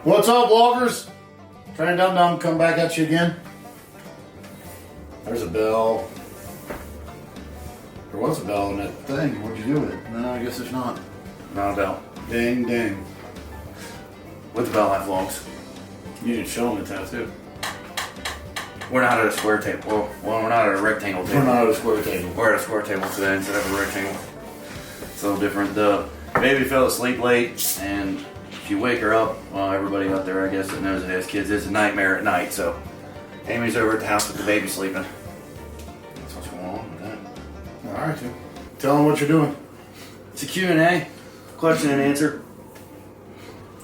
What's up, vloggers? Trying Dum Dum come back at you again. There's a bell. There was a bell in that thing. What'd you do with it? No, I guess there's not. Not a bell. Ding, ding. With the BellLife vlogs. You didn't show them the tattoo. We're not at a square table. Well, we're not at a rectangle table. We're not at a square table. We're at a square table today instead of a rectangle. It's a little different. The baby fell asleep late, and if you wake her up, well, everybody out there, I guess, that knows it has kids, it's a nightmare at night. So Amy's over at the house with the baby sleeping. That's what's going on with that. All right, Tim. Tell them what you're doing. It's a Q&A, question and answer.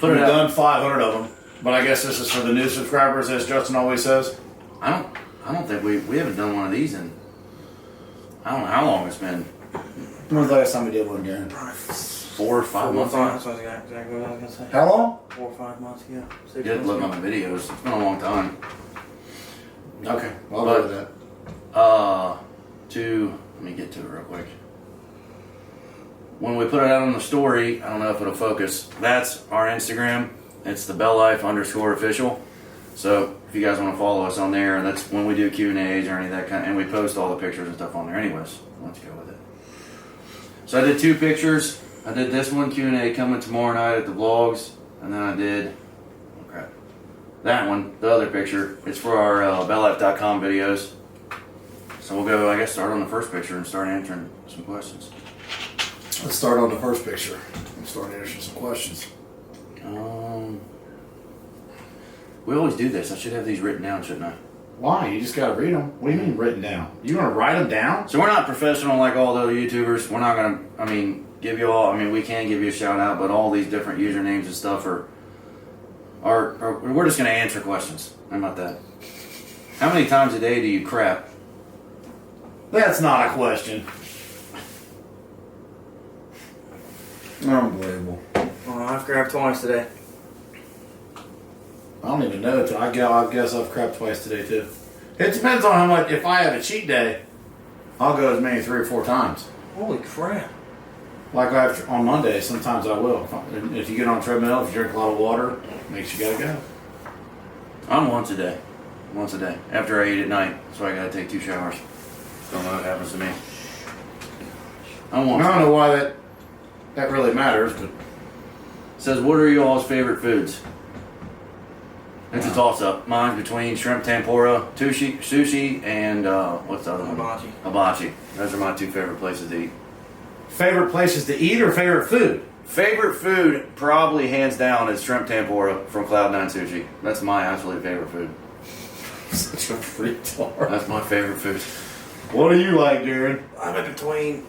We've done 500 of them, but I guess this is for the new subscribers, as Justin always says. I don't think we haven't done one of these in, I don't know how long it's been. When was the last time we did one, Garen? 4 or 5 months. That's exactly what I was gonna say. How long? 4 or 5 months, yeah. You did look on the videos. It's been a long time. Okay, I'll go with that. Let me get to it real quick. When we put it out on the story, I don't know if it'll focus. That's our Instagram. It's TheBellLife_official. So if you guys want to follow us on there, that's when we do Q&As or any of that kind, and we post all the pictures and stuff on there. Anyways, let's go with it. So I did 2 pictures. I did this one Q&A coming tomorrow night at the vlogs, and then I did that one, the other picture. It's for our BellLife.com videos. So we'll go, I guess, start on the first picture and start answering some questions. Let's start on the first picture and start answering some questions. We always do this. I should have these written down, shouldn't I? Why? You just gotta read them. What do you mean written down? You gonna write them down? So we're not professional like all the other YouTubers. We're not gonna, give you all, we can give you a shout out, but all these different usernames and stuff are we're just gonna answer questions. How about that? How many times a day do you crap? That's not a question. Unbelievable. Well, I've grabbed twice today. I don't even know. I guess I've crapped twice today too. It depends on how much. If I have a cheat day, I'll go as many 3 or 4 times. Holy crap. Like on Monday, sometimes I will. If you get on a treadmill, if you drink a lot of water, makes you gotta go. I'm once a day. Once a day. After I eat at night. So I gotta take 2 showers. Don't know what happens to me. I don't know why that really matters, but it says, what are you all's favorite foods? It's a toss-up. Mine's between shrimp tempura, sushi, and what's the other one? Hibachi. Hibachi. Those are my 2 favorite places to eat. favorite places to eat or favorite food? Favorite food, probably hands down, is shrimp tempura from Cloud9 Sushi. That's my absolute favorite food. Such a retard. That's my favorite food. What do you like, Darren? I'm in between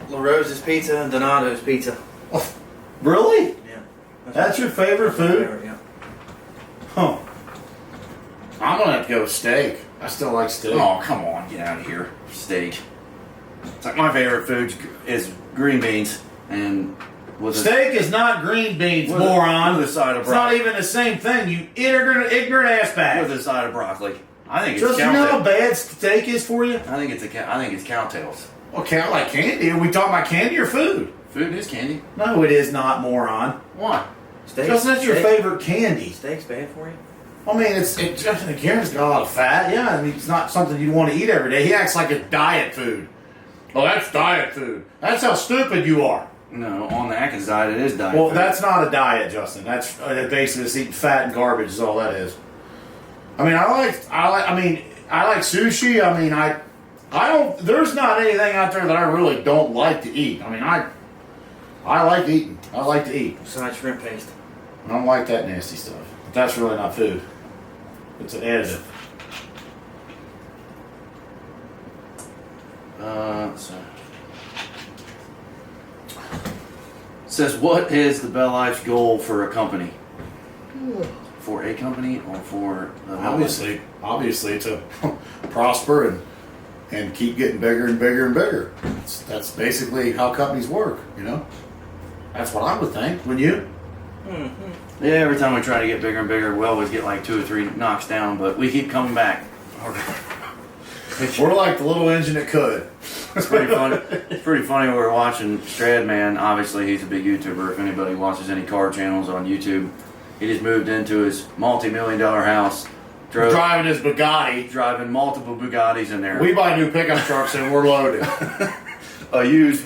La Rosa's Pizza and Donato's Pizza. Oh, really? Yeah. That's your favorite food? Favorite, yeah. Huh. I'm gonna have to go with steak. I still like steak. Oh, come on, get out of here. Steak. It's like my favorite food is green beans and with steak is not green beans, moron. With a side of it's broccoli. not even the same thing, you ignorant ass bag. With a side of broccoli. I think it's just you know how bad steak is for you? I think it's cowtails. Okay, I like candy. Are we talking about candy or food? Food is candy. No, it is not, moron. Why? Steak. Because that's your favorite candy. Steak's bad for you? I mean, Karen's got a lot of fat. Yeah, I mean, it's not something you want to eat every day. He acts like it's diet food. Oh, that's diet food. That's how stupid you are. No, on the Atkins diet, it is diet Well, food. that's not a diet, Justin. That's basically just eating fat and garbage is all that is. I mean, I like sushi. I mean, I don't. There's not anything out there that I really don't like to eat. I mean, I like eating. I like to eat. Besides shrimp paste. I don't like that nasty stuff. But that's really not food. It's an additive. So. It says, what is the BellLife's goal for a company? For a company or for the Obviously to prosper and keep getting bigger and bigger and bigger. That's basically how companies work, you know? That's what I would think, wouldn't you? Yeah, every time we try to get bigger and bigger, we always get like 2 or 3 knocks down, but we keep coming back. We're like the little engine that could. It's pretty funny. It's pretty funny. We were watching Stradman. Obviously, he's a big YouTuber. If anybody watches any car channels on YouTube, He just moved into his multi-million-dollar house. Driving his Bugatti. Driving multiple Bugattis in there. We buy new pickup trucks and we're loaded. A used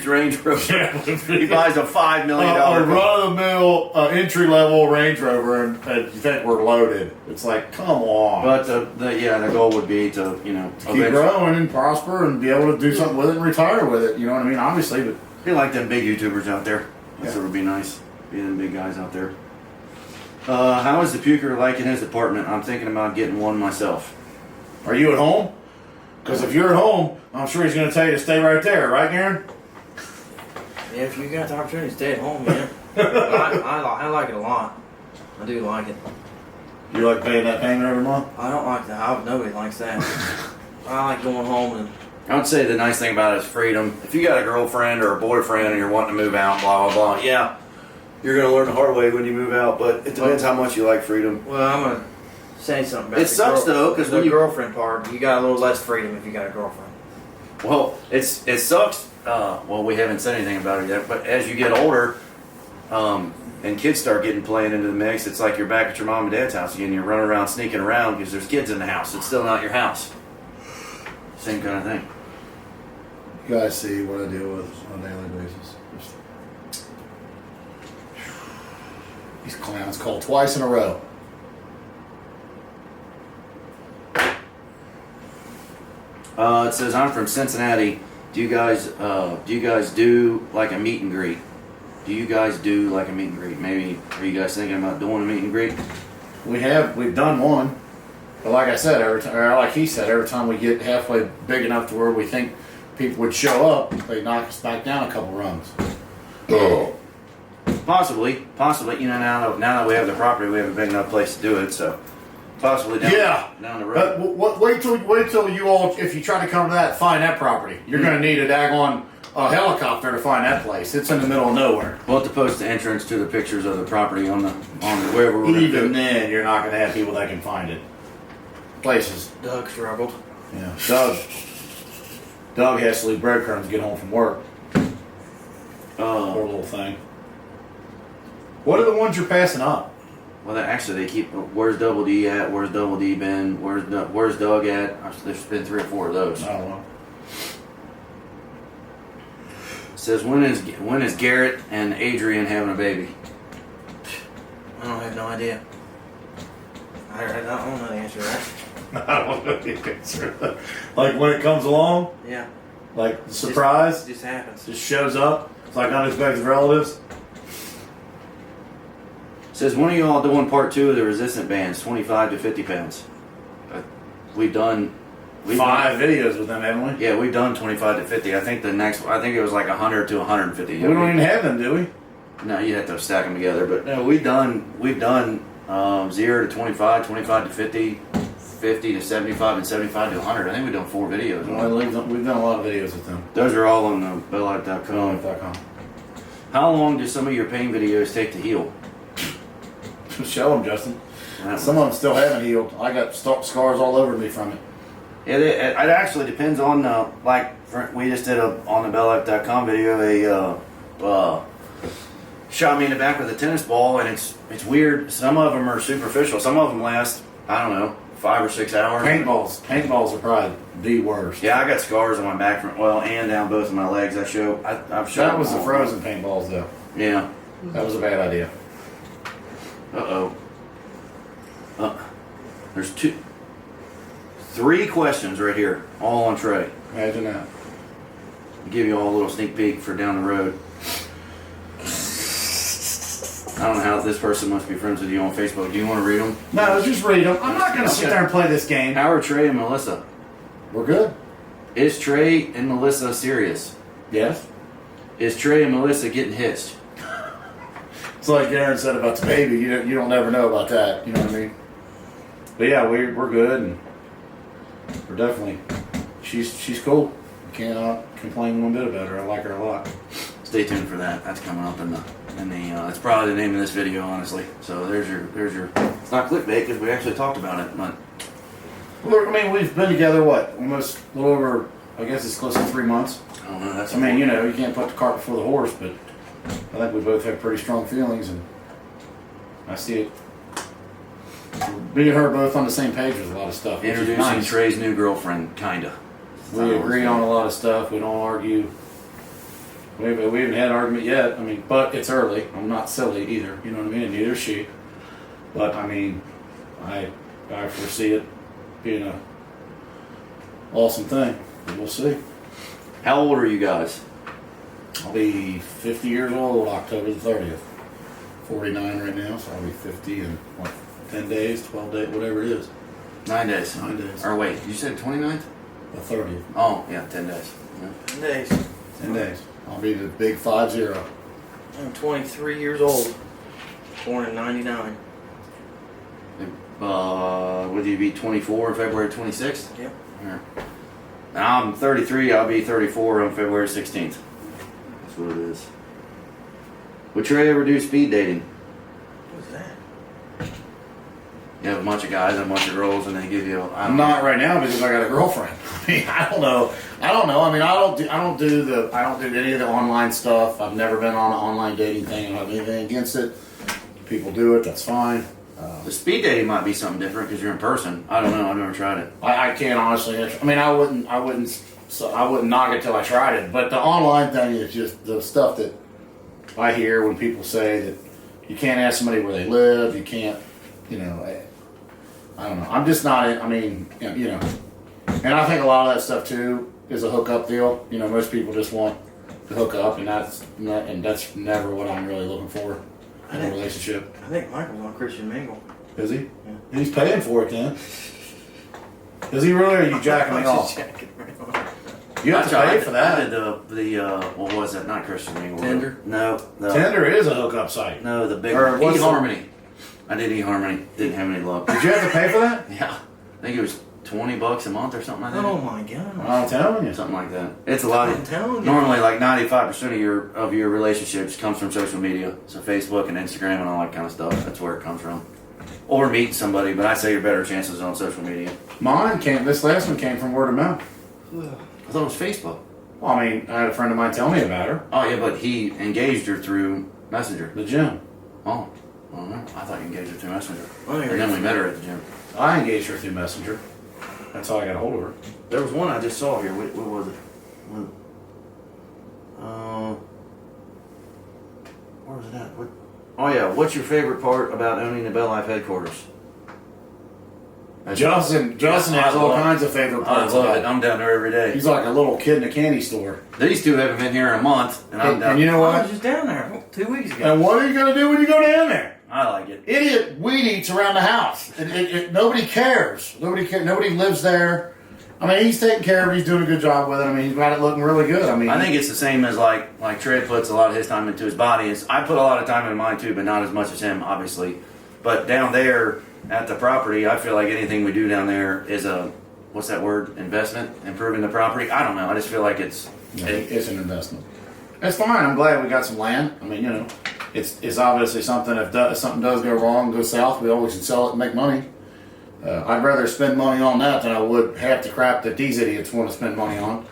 Range Rover. He buys a $5 million. A run-of-the-mill entry-level Range Rover, and you think we're loaded. It's like, come on. But the goal would be to, you know, keep growing and prosper and be able to do something with it and retire with it. You know what I mean? Obviously, but be like them big YouTubers out there. That's what would be nice. Be them big guys out there. How is the puker liking his apartment? I'm thinking about getting one myself. Are you at home? Because if you're at home, I'm sure he's going to tell you to stay right there, right, Garen? Yeah, if you got the opportunity to stay at home, man. I like it a lot. I do like it. You like paying that payment every month? I don't like that. Nobody likes that. I like going home and... I would say the nice thing about it is freedom. If you got a girlfriend or a boyfriend and you're wanting to move out, blah, blah, blah, yeah, you're going to learn the hard way when you move out, but it depends how much you like freedom. Well, I'm going to say something about it sucks though, because the girlfriend part, you got a little less freedom if you got a girlfriend. Well, it sucks. Well, we haven't said anything about it yet, but as you get older, and kids start playing into the mix, it's like you're back at your mom and dad's house again. You're running around, sneaking around because there's kids in the house. It's still not your house. Same kind of thing. You guys see what I deal with on a daily basis. These clowns called twice in a row. It says, I'm from Cincinnati. Do you guys do like a meet and greet? Do you guys do like a meet and greet? Maybe are you guys thinking about doing a meet and greet? We've done one, but like I said, like he said, every time we get halfway big enough to where we think people would show up, they knock us back down a couple rungs. Oh. Possibly. You know, now that we have the property, we have a big enough place to do it. So possibly down the road. But wait till you all, if you try to come to that, find that property. You're going to need a daggone helicopter to find that place. It's in the middle of nowhere. We'll have to post the entrance to the pictures of the property on the wherever we're Even then, you're not going to have people that can find it. Places. Doug struggled. Yeah, Doug has to leave breadcrumbs to get home from work. Poor little thing. What are the ones you're passing up? Well, they keep. Where's Double D at? Where's Double D been? Where's Doug at? There's been 3 or 4 of those. I don't know. It says when is Garrett and Adrian having a baby? I don't have no idea. I don't know the answer to that. I don't know the answer. Like when it comes along? Yeah. Like the surprise? Just happens. Just shows up? It's like unexpected relatives? It says when are you all doing part 2 of the resistant bands, 25 to 50 pounds? We've done 5 videos with them, haven't we? Yeah, we've done 25 to 50. I think it was like 100 to 150. We don't even have them, do we? No, you have to stack them together. But no, we've done 0 to 25, 25 to 50, 50 to 75, and 75 to 100. I think we've done 4 videos. Well, we've done a lot of videos with them. Those are all on the BellLife.com. BellLife.com. How long do some of your pain videos take to heal? Show them, Justin. Some of them still haven't healed. I got scars all over me from it. Yeah, it actually depends on we just did on the BellLife.com video shot me in the back with a tennis ball, and it's weird. Some of them are superficial. Some of them last, I don't know, 5 or 6 hours. Paintballs are probably the worst. Yeah, I got scars on my back and down both of my legs. I've showed. That was the frozen paintballs, though. Yeah, that was a bad idea. There's 3 questions right here, all on Trey. Imagine that. I'll give you all a little sneak peek for down the road. I don't know how this person must be friends with you on Facebook. Do you want to read them? No, just read them. I'm not going to sit there and play this game. How are Trey and Melissa? We're good. Is Trey and Melissa serious? Yes. Is Trey and Melissa getting hitched? It's like Aaron said about the baby. You don't never know about that. You know what I mean? But yeah, we're good, and we're definitely. She's cool. Cannot complain one bit about her. I like her a lot. Stay tuned for that. That's coming up in the. It's probably the name of this video, honestly. So there's your. It's not clickbait because we actually talked about it, but. Well, I mean, we've been together almost a little over. I guess it's close to 3 months. I don't know. I mean, you can't put the cart before the horse, but I think we both have pretty strong feelings, and I see it. Me and her are both on the same page with a lot of stuff. which is Introducing nice. Trey's new girlfriend, kinda. We agree on a lot of stuff. We don't argue. We haven't had an argument yet. I mean, but it's early. I'm not silly either. You know what I mean? And neither is she. But I mean, I foresee it being a awesome thing. We'll see. How old are you guys? I'll be 50 years old October the 30th. 49 right now, so I'll be 50 in what, 10 days, 12 days, whatever it is. 9 days. 9 days. Or wait, you said 29th? The 30th. Oh, yeah, 10 days. Yeah. 10 days. 10 days. I'll be the big 50. I'm 23 years old. Born in 99. Would you be 24 on February 26th? Yep. Yeah. Now I'm 33, I'll be 34 on February 16th. That's what it is. Would Trey ever do speed dating? What's that? You have a bunch of guys and a bunch of girls and they give you, I don't Not right now because I got a girlfriend. I mean, I don't know. I mean, I don't do any of the online stuff. I've never been on an online dating thing. I don't have anything against it. People do it. That's fine. The speed dating might be something different because you're in person. I don't know. I've never tried it. I can't honestly. I mean, I wouldn't knock it till I tried it. But the online thing is just the stuff that I hear when people say that you can't ask somebody where they live. You can't, I don't know. I'm just not. I mean, and I think a lot of that stuff too is a hookup deal. Most people just want to hook up, and that's never what I'm really looking for in a relationship. I think Michael's on Christian Mingle. Is he? Yeah. He's paying for it then. Is he really? Or are you jacking me off? You have to pay for that. I did the what was that? Not Christian Mingle. Tinder? No. Tinder is a hookup site. No, the big Or one. what's the- eHarmony. I did eHarmony. Didn't have any luck. Did you have to pay for that? Yeah. I think it was $20 a month or something like that. Oh my god. I'm telling you. Something like that. It's a lot. I'm telling you. Normally, like 95% of your relationships comes from social media, so Facebook and Instagram and all that kind of stuff. That's where it comes from. Or meeting somebody, but I say your better chances on social media. This last one came from word of mouth. I thought it was Facebook. Well, I mean, I had a friend of mine tell me about her. Oh yeah, but he engaged her through Messenger. The gym. Oh, I don't know. I thought you engaged her through Messenger. Oh, And then we met her at the gym. I engaged her through Messenger. That's how I got a hold of her. There was one I just saw here. What was it? Where was it at? Oh yeah. What's your favorite part about owning the BellLife headquarters? Justin has all kinds of favorite I parts love about it. it. I'm down there every day. He's like a little kid in a candy store. These two haven't been here in a month, and I'm down. And you know I was what? just down there 2 weeks ago. And what are you going to do when you go down there? I like it. Idiot weed eats around the house. Nobody cares. Nobody lives there. I mean, he's taking care of it. He's doing a good job with it. I mean, he's got it looking really good. I mean, I think it's the same as like Trey puts a lot of his time into his body. I put a lot of time into mine too, but not as much as him, obviously. But down there at the property, I feel like anything we do down there is a, what's that word? Investment? Improving the property? I don't know. I just feel like it's it's an investment. It's fine. I'm glad we got some land. I mean, it's obviously something. If something does go wrong, go south, we always can sell it and make money. I'd rather spend money on that than I would half the crap that these idiots want to spend money on.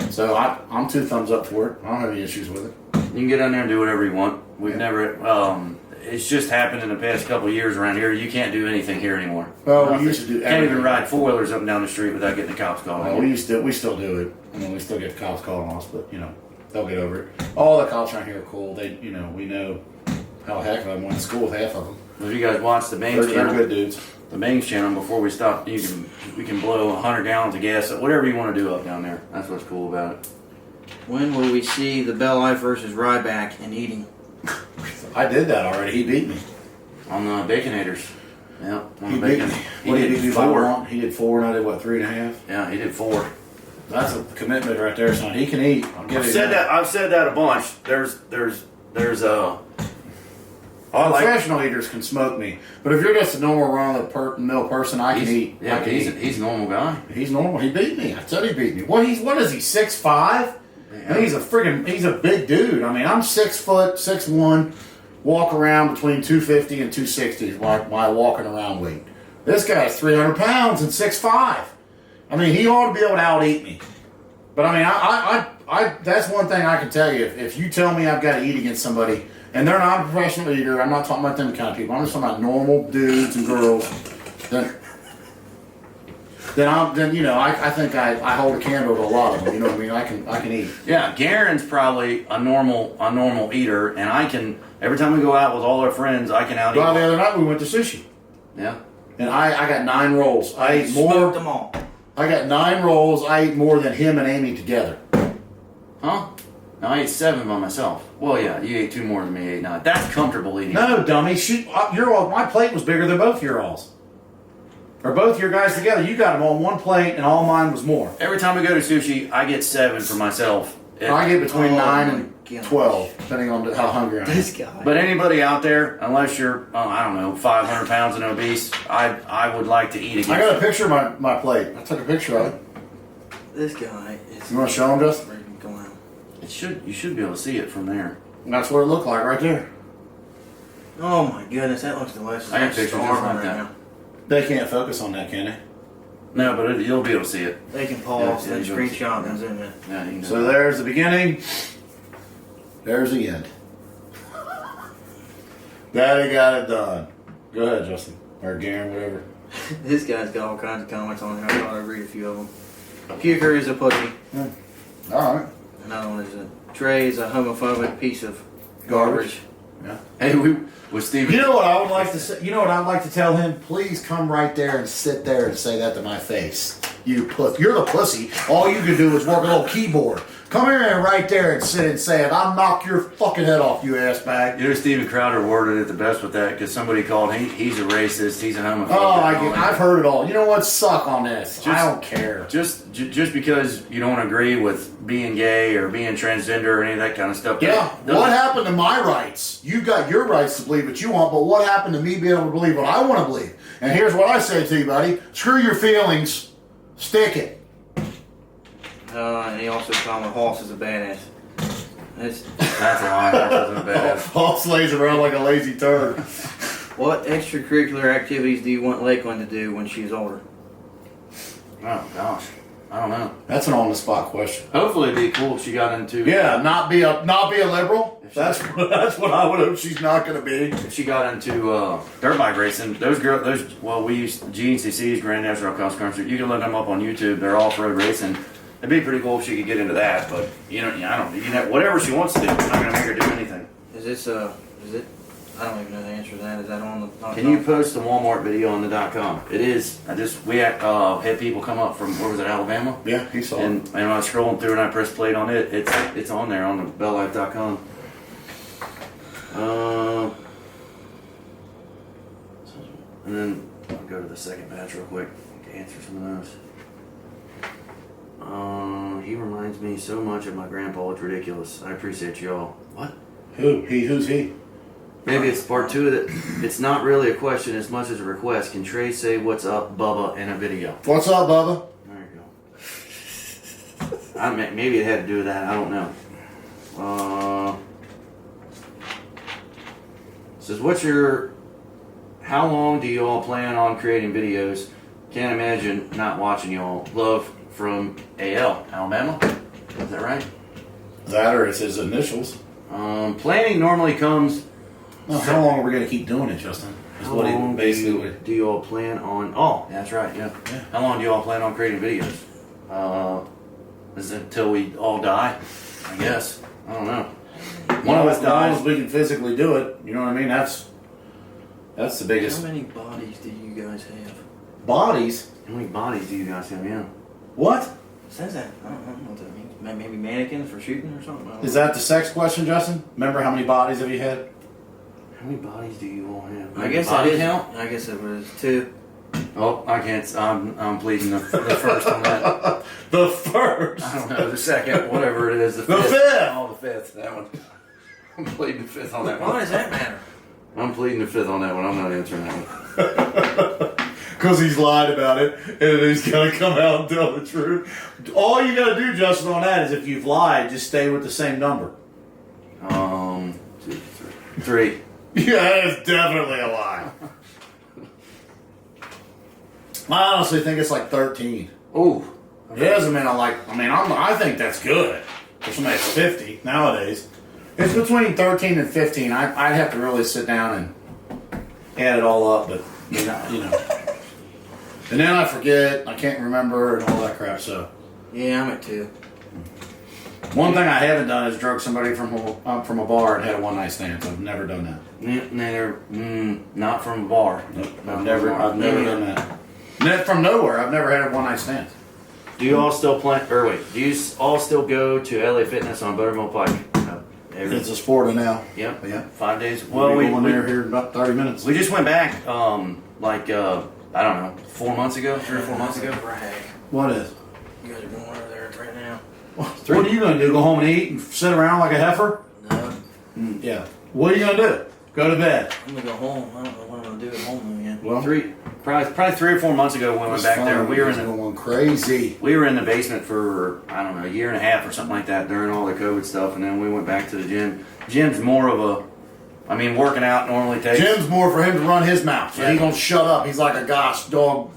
So I'm 2 thumbs up for it. I don't have any issues with it. You can get down there and do whatever you want. We've never. It's just happened in the past couple of years around here. You can't do anything here anymore. Well, we used to do Can't even everything. ride 4-wheelers up and down the street without getting the cops called. Well, we still do it. I mean, we still get the cops calling us, but they'll get over it. All the cops around here are cool. They, we know how heck I went to school with half of them. If you guys watch the main They're channel, good dudes. the main channel before we stop, we can blow 100 gallons of gas, whatever you want to do up down there. That's what's cool about it. When will we see the BellLife versus Ryback in eating? I did that already. He beat me. On the Baconators. Yeah. On He the beat bacon. me. He What did did he do by 4. one? He did 4, and I did what, 3.5? Yeah, he did 4. That's a commitment right there, son. He can eat. I'll give I've you said that. I've said that a bunch. There's a. I like. Professional eaters can smoke me, but if you're just a normal run-of-the-mill person, I can eat. Yeah, I can he's eat. a normal guy. He's normal. He beat me. I said he beat me. What is he? 6'5"? Yeah. He's a big dude. I mean, I'm 6 foot, 6'1", walk around between 250 and 260 is my walking around weight. This guy's 300 pounds and 6'5". I mean, he ought to be able to out-eat me. But I mean, I that's one thing I can tell you. If you tell me I've got to eat against somebody, and they're not a professional eater, I'm not talking about them kind of people. I'm just talking about normal dudes and girls. Then you know, I think I hold a candle to a lot of them. You know what I mean? I can eat. Yeah, Garen's probably a normal eater, and I can every time we go out with all our friends, I can out eat. Well, the other night we went to sushi. Yeah. And I got 9 rolls. I ate more. Smoked them all. I got 9 rolls. I ate more than him and Amy together. Huh? No, I ate 7 by myself. Well, yeah, you ate 2 more than me. 8, 9. That's comfortable eating. No, dummy. My plate was bigger than both your alls. Or both your guys together. You got them on one plate, and all mine was more. Every time we go to sushi, I get 7 for myself. I get between 9 my and gosh. 12, depending on how hungry I am. This guy. But anybody out there, unless you're, I don't know, 500 pounds and obese, I would like to eat again. I got a picture of my plate. I took a picture of it. This guy is. You want to show him, Justin? ready to go out. You should be able to see it from there. And that's what it looked like right there. Oh my goodness, that looks delicious. I got I'm pictures just starving like right that. now. They can't focus on that, can they? No, but you'll be able to see it. They can pause Yeah, and yeah, screenshot and zoom in. Yeah, you can So there's the beginning. There's the end. Daddy got it done. Go ahead, Justin. Or Garen, whatever. This guy's got all kinds of comments on here. I thought I'd read a few of them. Puker is a pussy. All right. Another one is a Treys, a homophobic piece of garbage. Yeah. Hey, we with Steven. You know what I would like to say? You know what I'd like to tell him? Please come right there and sit there and say that to my face. You puss. You're the pussy. All you can do is work a little keyboard. Come here and right there and sit and say it. I'll knock your fucking head off, you ass bag. You know, Steven Crowder worded it the best with that because somebody called he's a racist, he's a homophobe. Oh, I've heard it all. You know what? Suck on this. I don't care. Just because you don't agree with being gay or being transgender or any of that kind of stuff. Yeah. What happened to my rights? You got your rights to believe what you want, but what happened to me being able to believe what I want to believe? And here's what I say to you, buddy. Screw your feelings. Stick it. And he also called him Hoss is a badass. That's a lie. Horse isn't a badass. Hoss lays around like a lazy turd. What extracurricular activities do you want Lakeland to do when she's older? Oh gosh, I don't know. That's an on-the-spot question. Hopefully, it'd be cool if she got into. Yeah, not be a liberal. That's what I would hope she's not going to be. If she got into dirt bike racing, we used GNCC's Grand National Cross Country. You can look them up on YouTube. They're off-road racing. It'd be pretty cool if she could get into that, but whatever she wants to do. I'm not going to make her do anything. Is it? I don't even know the answer to that. Is that on the? Can you post the Walmart video on the .com? It is. We had people come up from where was it, Alabama? Yeah, he saw And it. when I was scrolling through and I pressed play on it, it's on there on the BellLife.com. And then I'll go to the second batch real quick to answer some of those. He reminds me so much of my grandpa. It's ridiculous. I appreciate y'all. What? Who? Who's he? Maybe it's part 2 of it. It's not really a question as much as a request. Can Trey say what's up, Bubba, in a video? What's up, Bubba? There you go. Maybe it had to do with that. I don't know. Says, how long do you all plan on creating videos? Can't imagine not watching y'all. Love from AL, Alabama. Is that right? That or it's his initials. Planning normally comes. Well, how long are we going to keep doing it, Justin? Is How what he long basically. do you all plan on? Oh, that's right. Yeah. How long do you all plan on creating videos? Is it until we all die? I guess. I don't know. One of us As long as dies. we can physically do it. You know what I mean? That's the biggest. How many bodies do you guys have? Bodies? How many bodies do you guys have? Yeah. What? It says that. I don't know what that means. Maybe mannequins for shooting or something. I don't Is know. that the sex question, Justin? Remember how many bodies have you had? How many bodies do you all have? I guess body that is. count. I guess it was 2. Oh, I can't. I'm pleading the first on that. The first. I don't know the second, whatever it is. The The fifth. fifth. Oh, the fifth. That one. I'm pleading the fifth on that Why one. does that matter? I'm pleading the fifth on that one. I'm not answering that one. Because he's lied about it, and then he's got to come out and tell the truth. All you got to do, Justin, on that is if you've lied, just stay with the same number. 2, 3. Yeah, that is definitely a lie. I honestly think it's like 13. Oh, It doesn't mean I think that's good for somebody that's 50 nowadays. It's between 13 and 15. I'd have to really sit down and add it all up, but you know. And then I forget, I can't remember, and all that crap. So Yeah, I'm at 2. one thing I haven't done is drug somebody from a bar and had a one night stand. So I've never done that. Neither, not from a bar. Nope, I've never done that. From nowhere, I've never had a one night stand. Do you all still do you all still go to LA Fitness on Buttermilk Pike? It's a sport now. Yep. Yeah. 5 days. Well, we went there here in about 30 minutes. We just went back, I don't know, 4 months ago, 3 or 4 months ago. Brag. What is? You guys are going over there right now. What are you going to do? Go home and eat and sit around like a heifer? No. Yeah. What are you going to do? Go to bed. I'm going to go home. I don't know what I'm going to do at home again. Well, Probably 3 or 4 months ago when we went back there. We were going crazy. We were in the basement for, I don't know, a year and a half or something like that during all the COVID stuff, and then we went back to the gym. Jim's more of working out normally takes. Jim's more for him to run his mouth. So Yeah. he gonna shut up. He's like a gosh dog.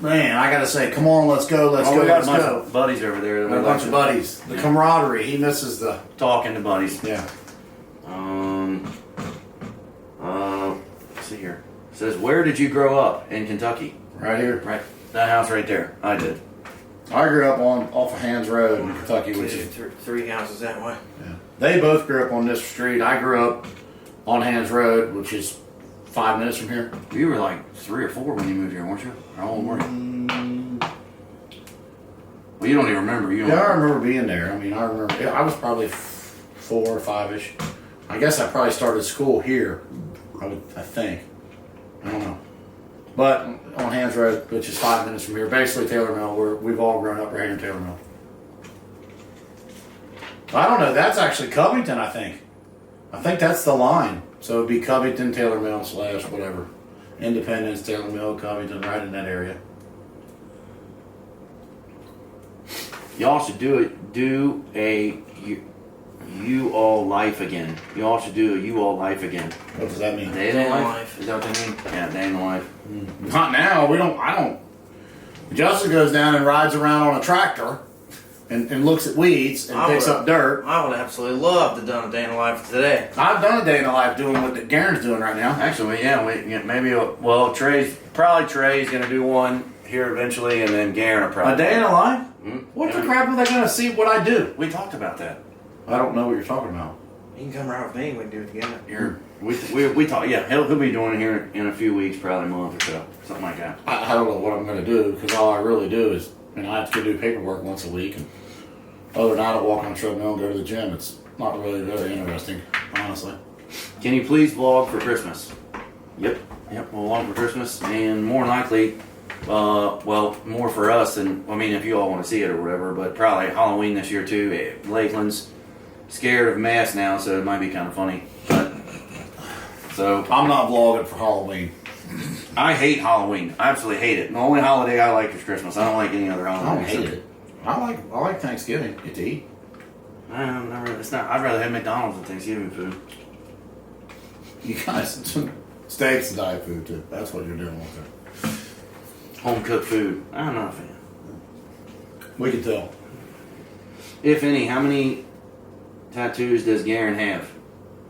Man, I gotta say, come on, let's go, let's go, We got let's a bunch go. of buddies over there. Got a bunch of buddies. The camaraderie. He misses the Talking to buddies. yeah. Let's see here. It says, where did you grow up in Kentucky? Right here. Right. That house right there. I did. I grew up off of Hands Road in Kentucky, which is 3 houses that way. yeah. They both grew up on this street. I grew up on Hands Road, which is 5 minutes from here. You were like 3 or 4 when you moved here, weren't you? How old were you? Well, you don't even remember. Yeah, I remember being there. I mean, I remember. I was probably 4 or 5-ish. I guess I probably started school here. I think. I don't know. But on Hands Road, which is 5 minutes from here, basically Taylor Mill, we've all grown up right here in Taylor Mill. I don't know. That's actually Covington, I think. I think that's the line. So it'd be Covington, Taylor Mill / whatever. Independence, Taylor Mill, Covington, right in that area. Y'all should do a you all life again. Y'all should do a you all life again. What does that mean? Day in the life. Is that what they mean? Yeah, day in the life. Not now. I don't. Justin goes down and rides around on a tractor and looks at weeds and picks up dirt. I would absolutely love to have done a day in the life today. I've done a day in the life doing what Garen's doing right now. Actually, maybe. Trey's gonna do one here eventually, and then Garen will probably. A day in the life? Hmm? What the crap are they going to see what I do? We talked about that. I don't know what you're talking about. You can come around with me. We can do it together. We talked. Yeah, he'll be doing it here in a few weeks, probably a month or so, something like that. I don't know what I'm going to do because all I really do is, I have to go do paperwork once a week, and other than that, I walk on the treadmill and go to the gym. It's not really very interesting, honestly. Can you please vlog for Christmas? Yep, we'll vlog for Christmas, and more than likely, more for us than, if you all want to see it or whatever, but probably Halloween this year too. Lakeland's scared of masks now, so it might be kind of funny. So I'm not vlogging for Halloween. I hate Halloween. I absolutely hate it. The only holiday I like is Christmas. I don't like any other I holiday. don't hate it. I like Thanksgiving. Get to eat. It's not. I'd rather have McDonald's than Thanksgiving food. You guys, steaks and diet food too. That's what you're doing with it. Home cooked food. I'm not a fan. We can tell. If any, how many tattoos does Garen have?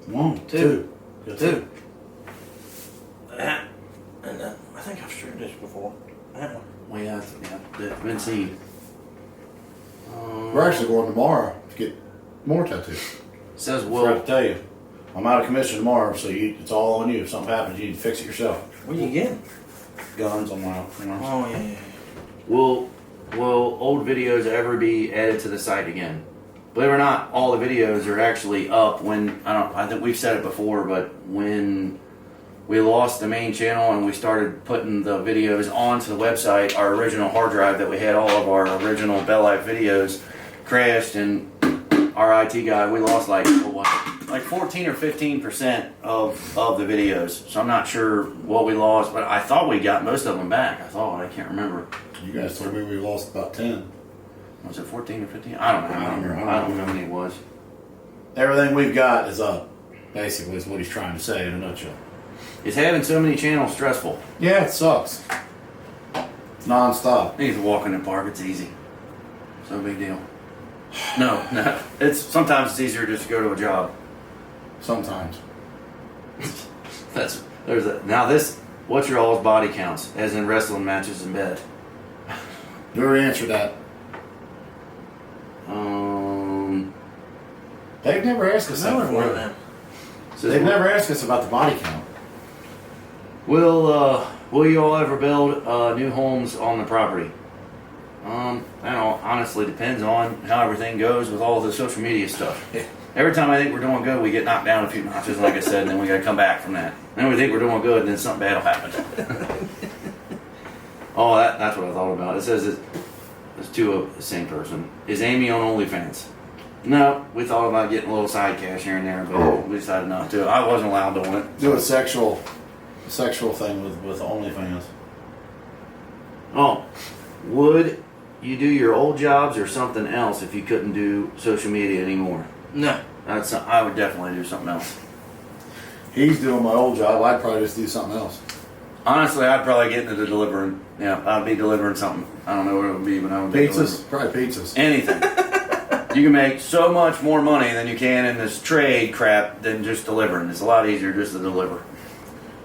1, 2. 2. That, and I think I've streamed this before. That one. Well, yeah, that's been seen. We're actually going tomorrow to get more tattoos. Says I Will. forgot to tell you, I'm out of commission tomorrow, so it's all on you. If something happens, you need to fix it yourself. What are you getting? Guns on my Oh, yeah. Will old videos ever be added to the site again? Believe it or not, all the videos are actually up. I think we've said it before, but when we lost the main channel and we started putting the videos onto the website, our original hard drive that we had all of our original BellLife videos crashed, and our IT guy, we lost like 14 or 15% of the videos. So I'm not sure what we lost, but I thought we got most of them back. I can't remember. You guys told me we lost about 10. Was it 14 or 15? I don't know. I don't know how many it was. Everything we've got is up, basically, is what he's trying to say in a nutshell. Is having so many channels stressful? Yeah, it sucks. It's non-stop. You can walk in the park, it's easy. It's no big deal. No. Sometimes it's easier just to go to a job. Sometimes. What's your all's body counts, as in wrestling matches in bed? You already answered that. They've never asked us that No one before. wanted them. They've never asked us about the body count. Will you all ever build new homes on the property? That all honestly depends on how everything goes with all the social media stuff. Every time I think we're doing good, we get knocked down a few notches, like I said, and then we got to come back from that. Then we think we're doing good, and then something bad will happen. Oh, that's what I thought about. It says it's to the same person. Is Amy on OnlyFans? No, we thought about getting a little side cash here and there, but we decided not to. I wasn't allowed doing it. Do a sexual thing with OnlyFans. Oh, would you do your old jobs or something else if you couldn't do social media anymore? No. I would definitely do something else. He's doing my old job. I'd probably just do something else. Honestly, I'd probably get into the delivering. Yeah, I'd be delivering something. I don't know what it would be, but I would be Pizzas? Probably pizzas. anything. You can make so much more money than you can in this trade crap than just delivering. It's a lot easier just to deliver.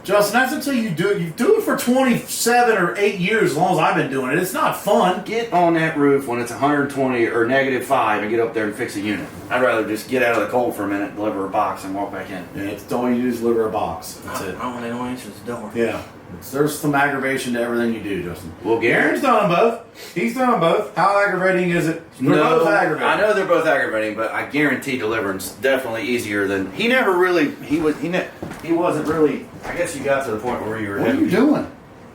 Justin, that's until you do it. You do it for 27 or 8 years, as long as I've been doing it. It's not fun. Get on that roof when it's 120 or -5 and get up there and fix a unit. I'd rather just get out of the cold for a minute, deliver a box, and walk back in. Yeah, it's all you do is deliver a box. That's it. I want to answer the door. Yeah. There's some aggravation to everything you do, Justin. Well, Garen's done them both. He's done them both. How aggravating is it? They're both aggravating. I know they're both aggravating, but I guarantee delivering's definitely easier than he wasn't really. I guess you got to the point where you were What are you doing?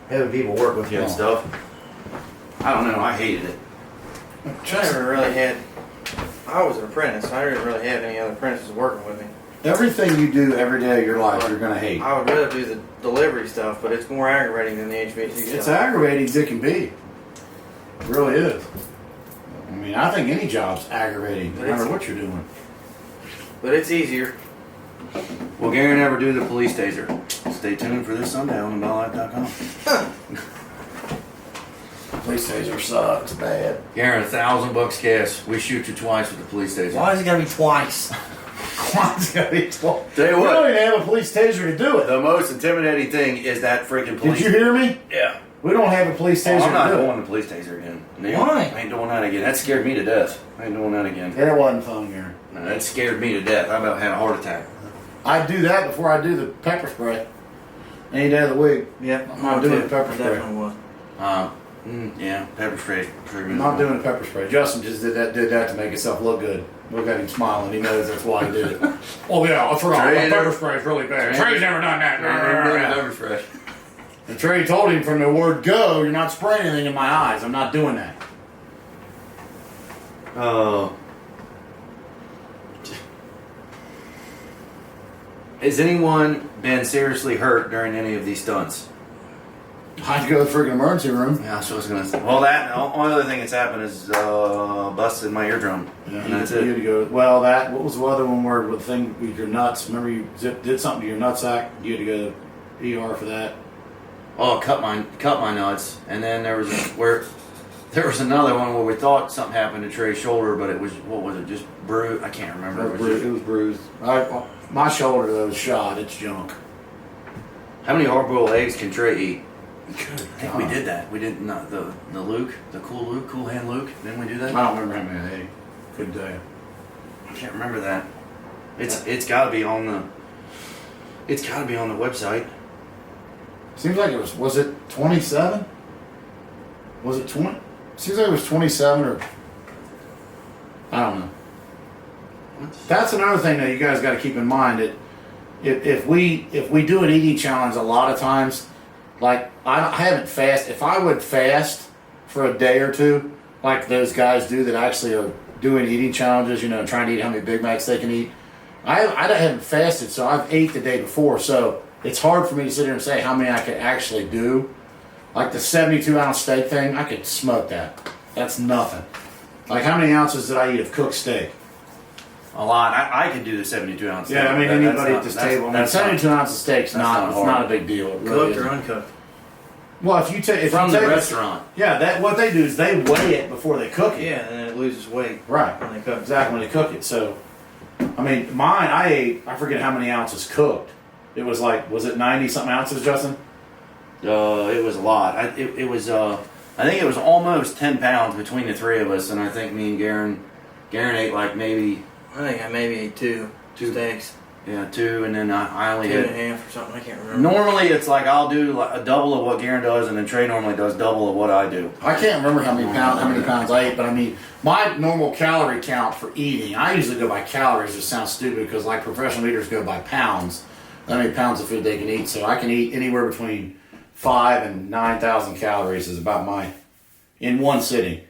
having people work with you and Oh. stuff. I don't know. I hated it. I never really had. I was an apprentice. I didn't really have any other apprentices working with me. Everything you do every day of your life, you're going to hate. I would rather do the delivery stuff, but it's more aggravating than the HVAC It's stuff. aggravating as it can be. It really is. I mean, I think any job's aggravating, no matter what you're doing. But it's easier. Will Garen ever do the police taser? Stay tuned for this Sunday on TheBellLife.com. Police taser sucks bad. Garen, $1,000 cash. We shoot you twice with the police taser. Why is it gotta be twice? Why's it gotta be 12? Tell you We what. don't even have a police taser to do it. The most intimidating thing is that freaking police. Did you hear me? Yeah. We don't have a police taser I'm not to do doing it. the police taser again. Neil, Why? I ain't doing that again. That scared me to death. I ain't doing that again. That wasn't fun, Garen. No, that scared me to death. I about had a heart attack. I'd do that before I do the pepper spray. Any day of the week. Yep, I'm not doing the pepper I spray. definitely was. Yeah, pepper spray. I'm not doing the pepper spray. Justin just did that to make himself look good. Look at him smiling. He knows that's why he did it. Oh yeah, I forgot. Trey The pepper never- spray is really bad. Trey- Trey's never done that. Pepper spray. And Trey told him from the word go, you're not spraying anything in my eyes. I'm not doing that. Has anyone been seriously hurt during any of these stunts? I'd go to the freaking emergency room. Yeah, so I was gonna say. Well, the only other thing that's happened is busted my eardrum, and that's you it. had to go. Well, what was the other one word with the thing with your nuts? Remember you did something to your nutsack? You had to go to ER for that. Oh, cut my nuts, and then there was another one where we thought something happened to Trey's shoulder, but it was just bruised? I can't remember. It was bruised. My shoulder though was shot. It's junk. How many hard-boiled eggs can Trey eat? I think we God. did that. We did not the Luke, the Cool Hand Luke. Didn't we do that? I don't remember how many they couldn't tell you. I can't remember that. It's got to be on the. It's got to be on the website. Seems like it was. Was it 27? Was it 20? Seems like it was 27 or. I don't know. That's another thing that you guys got to keep in mind. That if we do an eating challenge, a lot of times, like I haven't fasted. If I would fast for a day or two, like those guys do that actually are doing eating challenges, trying to eat how many Big Macs they can eat. I haven't fasted, so I've ate the day before, so it's hard for me to sit here and say how many I could actually do. Like the 72-ounce steak thing, I could smoke that. That's nothing. Like how many ounces did I eat of cooked steak? A lot. I could do the 72-ounce. Yeah, I mean anybody at this table. I mean, 72 ounces of steak's not a big deal. It really Cooked or isn't. uncooked? Well, if you take from the restaurant. Yeah, what they do is they weigh it before they cook it. Yeah, and then it loses weight. Right. When they cook. Exactly, when they cook it. So, I mean, mine, I forget how many ounces cooked. It was like, was it 90 something ounces, Justin? It was a lot. I think it was almost 10 pounds between the three of us, and I think me and Garen ate like maybe. I think I maybe ate two steaks. Yeah, 2, and then I only 2 had. and a half or something. I can't remember. Normally, it's like I'll do like a double of what Garen does, and then Trey normally does double of what I do. I can't remember how many pounds I ate, but I mean, my normal calorie count for eating, I usually go by calories. It sounds stupid because like professional eaters go by pounds, how many pounds of food they can eat. So I can eat anywhere between 5,000 and 9,000 calories is about in one sitting.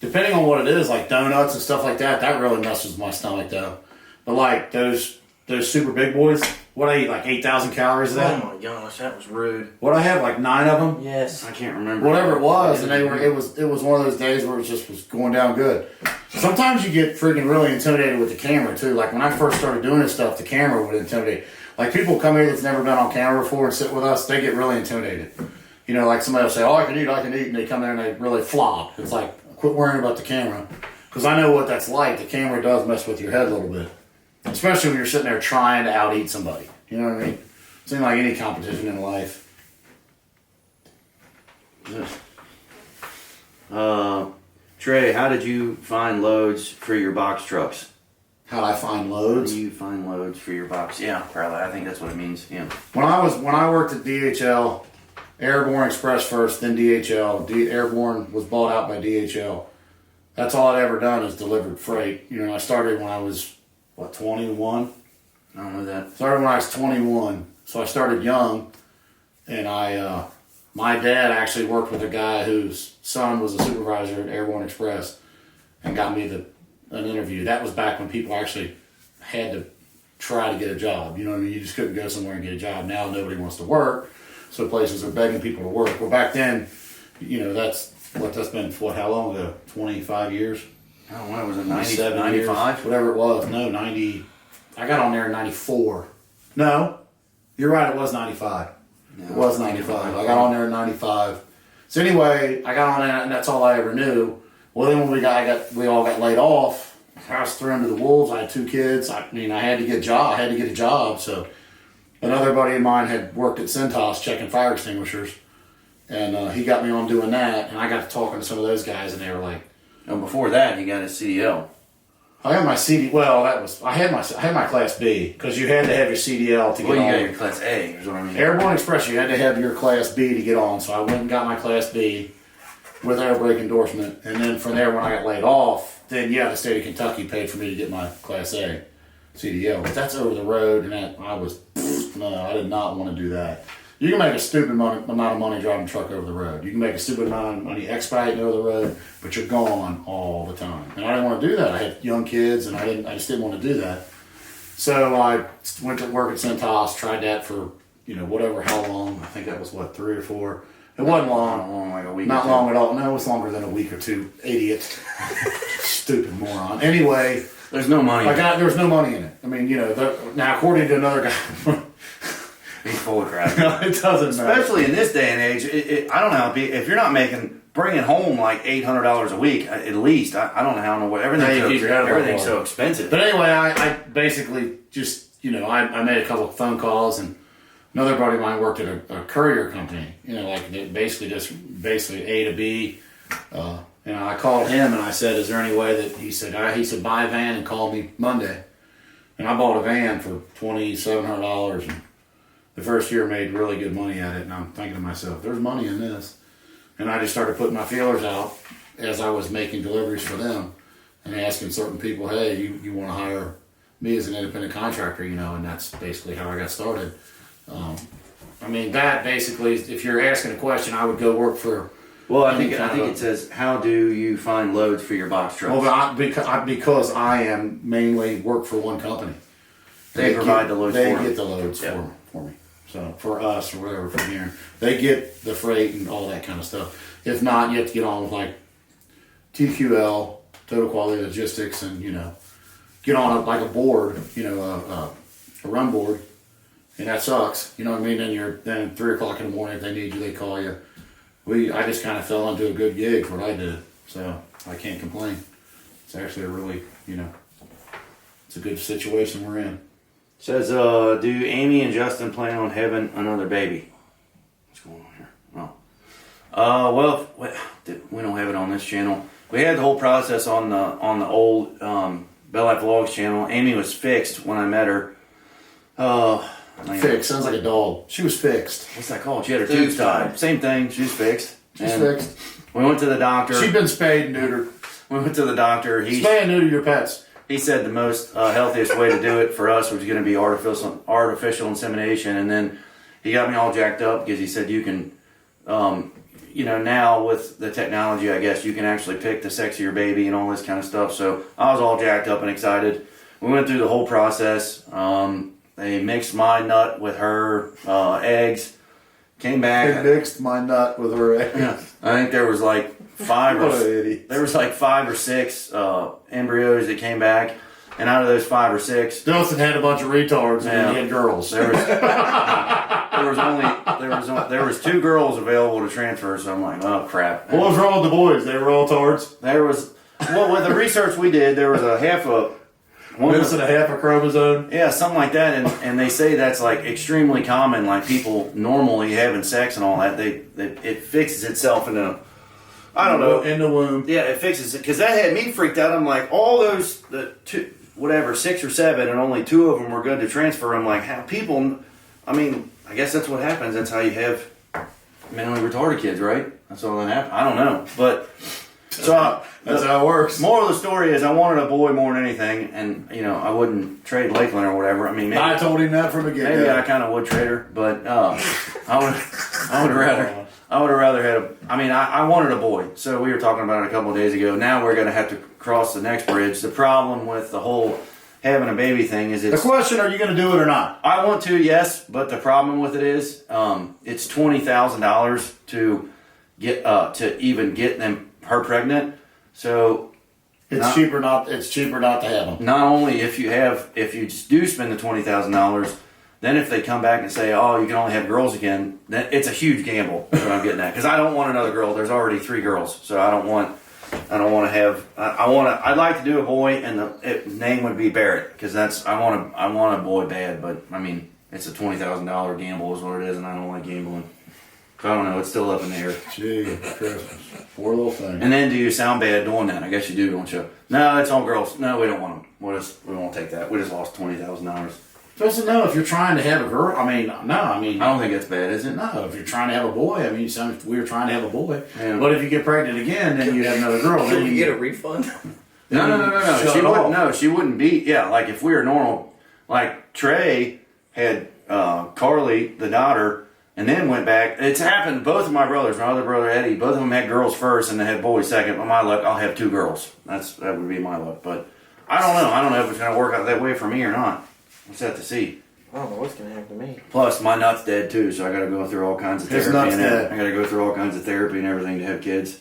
Depending on what it is, like donuts and stuff like that, that really messes with my stomach though. But like those super big boys, what I eat, like 8,000 calories of that? Oh my gosh, that was rude. What I have, like 9 of them? Yes. I can't remember. Whatever it was, and it was one of those days where it was going down good. Sometimes you get freaking really intimidated with the camera too. Like when I first started doing this stuff, the camera would intimidate. Like people come here that's never been on camera before and sit with us, they get really intimidated. You know, like somebody will say, "Oh, I can eat," and they come there and they really flop. It's like, quit worrying about the camera, because I know what that's like. The camera does mess with your head a little bit. Especially when you're sitting there trying to out-eat somebody. You know what I mean? Seems like any competition in life. Trey, how did you find loads for your box trucks? How I find How loads? do you find loads for your box? Yeah, probably. I think that's what it means. Yeah. When I worked at DHL, Airborne Express first, then DHL. Airborne was bought out by DHL. That's all I'd ever done is delivered freight. You know, I started when I was 21. I don't know that. Started when I was 21, so I started young, and my dad actually worked with a guy whose son was a supervisor at Airborne Express, and got me an interview. That was back when people actually had to try to get a job. You know what I mean? You just couldn't go somewhere and get a job. Now nobody wants to work, so places are begging people to work. Well, back then, you know, that's been how long ago? 25 years. I don't know. Was it 97 95? years, whatever it was. No, 90. I got on there in 94. No, you're right. It was 95. No, It was 95. I got on there in 95. So anyway, I got on there, and that's all I ever knew. Well, then when we all got laid off, I was thrown to the wolves. I had 2 kids. I mean, I had to get a job. So another buddy of mine had worked at Centos checking fire extinguishers, and he got me on doing that. And I got to talking to some of those guys, and they were like, And before that, you got a CDL. I had my CD. Well, I had my Class B because you had to have your CDL to get on. Well, you got your Class A, is what I mean. Airborne Express, you had to have your Class B to get on. So I went and got my Class B with air brake endorsement, and then from there, when I got laid off, then the state of Kentucky paid for me to get my Class A CDL. But that's over the road, and I did not want to do that. You can make a stupid amount of money driving a truck over the road. You can make a stupid amount of money expediting over the road, but you're gone all the time. And I didn't want to do that. I had young kids, and I just didn't want to do that. So I went to work at Centos, tried that for, how long. I think that was 3 or 4. It wasn't long. Like a week. Not long at all. No, it was longer than a week or 2. Idiot. Stupid moron. Anyway. There's no money. There was no money in it. I mean, now according to another guy. He's full of crap. No, it doesn't matter. Especially in this day and age, I don't know if you're not bringing home like $800 a week at least. I don't know how everything's so expensive. But anyway, I basically just I made a couple of phone calls, and another buddy of mine worked at a courier company. Basically A to B. And I called him and I said, "Is there any way that?" He said, "Buy a van and call me Monday." And I bought a van for $2,700. And the first year made really good money at it, and I'm thinking to myself, there's money in this. And I just started putting my feelers out as I was making deliveries for them and asking certain people, hey, you want to hire me as an independent contractor, and that's basically how I got started. That basically, if you're asking a question, I would go work for... Well, I think it says, how do you find loads for your box trucks? Well, because I am mainly work for one company. They provide the loads for me. They get the loads for me. So for us or whatever from here, they get the freight and all that kind of stuff. If not, you have to get on with like TQL, Total Quality Logistics, and get on a board, a run board, and that sucks. You know what I mean? Then 3 o'clock in the morning, if they need you, they call you. I just kind of fell into a good gig for what I did, so I can't complain. It's actually a really, it's a good situation we're in. Says, do Amy and Justin plan on having another baby? What's going on here? Well, we don't have it on this channel. We had the whole process on the old BellLife Vlogs channel. Amy was fixed when I met her. Fixed sounds like a dog. She was fixed. What's that called? She had her tubes tied. Same thing. She's fixed. She's fixed. We went to the doctor. She's been spayed and neutered. We went to the doctor. Spay and neuter your pets. He said the most healthiest way to do it for us was going to be artificial insemination, and then he got me all jacked up because he said you can, now with the technology, I guess you can actually pick the sex of your baby and all this kind of stuff. So I was all jacked up and excited. We went through the whole process. They mixed my nut with her eggs. Came back. They mixed my nut with her eggs. Yeah, I think there was like five or six embryos that came back, and out of those 5 or 6, Dustin had a bunch of retards and he had girls. There was 2 girls available to transfer. So I'm like, oh crap. What was wrong with the boys? They were all tards. With the research we did, there was a half a. Missing a half a chromosome? Yeah, something like that, and they say that's like extremely common, like people normally having sex and all that, it fixes itself in the womb. Yeah, it fixes it, because that had me freaked out. I'm like, all those, 6 or 7, and only 2 of them were good to transfer. I'm like, how people, I guess that's what happens. That's how you have mentally retarded kids, right? That's all that happens. I don't know, but... So that's how it works. Moral of the story is I wanted a boy more than anything, and I wouldn't trade Lakeland or whatever. Maybe I told him that from the get-go. Maybe I kind of would trade her, but I would have rather had I wanted a boy. So we were talking about it a couple of days ago. Now we're going to have to cross the next bridge. The problem with the whole having a baby thing is the question: are you going to do it or not? I want to, yes, but the problem with it is it's $20,000 to get to even get her pregnant, so it's cheaper not to have them. Not only if you do spend the $20,000, then if they come back and say, oh, you can only have girls again, then it's a huge gamble. That's what I'm getting at, because I don't want another girl. There's already 3 girls, so I don't want to have. I'd like to do a boy, and the name would be Barrett, because I want a boy bad, but it's a $20,000 gamble is what it is, and I don't like gambling. I don't know. It's still up in the air. Gee, Christmas. Poor little thing. And then do you sound bad doing that? I guess you do, don't you? No, it's all girls. No, we don't want them. We won't take that. We just lost $20,000. Doesn't know if you're trying to have a girl. I don't think that's bad, is it? No, if you're trying to have a boy, you sound weird trying to have a boy. Yeah. But if you get pregnant again, then you have another girl. Then you get a refund. No. She wouldn't be. Yeah, like if we were normal, like Trey had Carly, the daughter. And then went back. It's happened. Both of my brothers, my other brother Eddie, both of them had girls first, and they had boys second. But my luck, I'll have 2 girls. That would be my luck. But I don't know. I don't know if it's going to work out that way for me or not. We'll just have to see. I don't know what's going to happen to me. Plus, my nut's dead too, so I got to go through all kinds of therapy. His nut's dead. I got to go through all kinds of therapy and everything to have kids.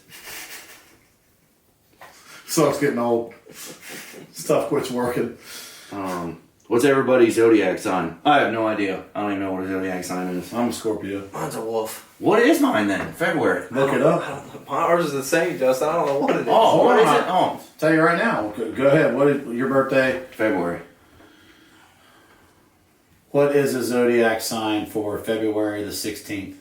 Sucks getting old. Stuff quits working. What's everybody's zodiac sign? I have no idea. I don't even know what a zodiac sign is. I'm a Scorpio. Mine's a wolf. What is mine then? February. Look it up. Ours is the same, Justin. I don't know what it is. Oh, what is it? Oh, tell you right now. Go ahead. What is your birthday? February. What is a zodiac sign for February the 16th?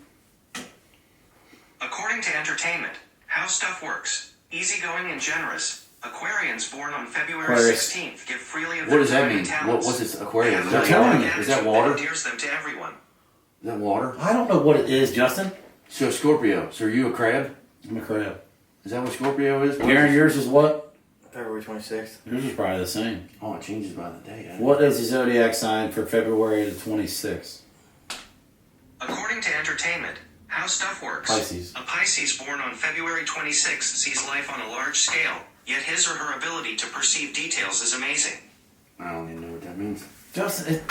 According to Entertainment, how stuff works. Easygoing and generous. Aquarians born on February 16th give freely of What their does that time mean? and talents. What's this Aquarius? They have Is a that unique water? Is that attitude water? endears them to everyone. Is that water? I don't know what it is, Justin. So Scorpio. So are you a crab? I'm a crab. Is that what Scorpio is? Aaron, yours is what? February 26th. Yours is probably the same. Oh, it changes by the day. What is the zodiac sign for February the 26th? According to Entertainment, how stuff works. Pisces. A Pisces born on February 26th sees life on a large scale, yet his or her ability to perceive details is amazing. I don't even know what that means. Justin,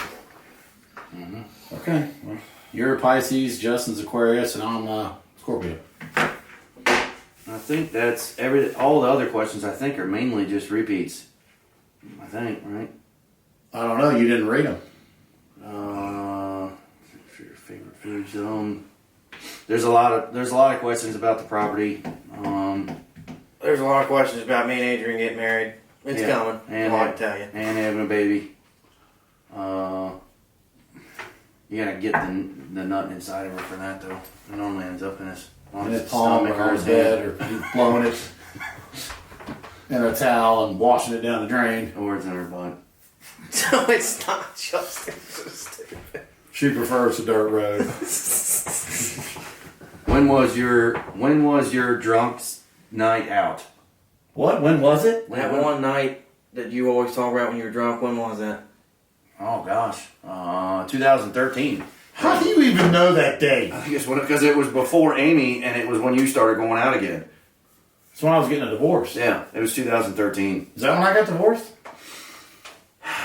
Okay. Well, you're a Pisces, Justin's Aquarius, and I'm Scorpio. I think that's all the other questions I think are mainly just repeats. I think, right? I don't know. You didn't read them. For your favorite foods, there's a lot of questions about the property. There's a lot of questions about me and Adrian getting married. It's coming. And all I can tell you. And having a baby. You gotta get the nut inside of her for that though. It normally ends up in his palm or his head, or blowing it in a towel and washing it down the drain. Or it's in her butt. So it's not just so stupid. She prefers the dirt road. When was your drunk night out? What? When was it? That one night that you always talk about when you were drunk, when was that? Oh gosh, 2013. How do you even know that date? I think it's because it was before Amy, and it was when you started going out again. It's when I was getting a divorce. Yeah, it was 2013. Is that when I got divorced?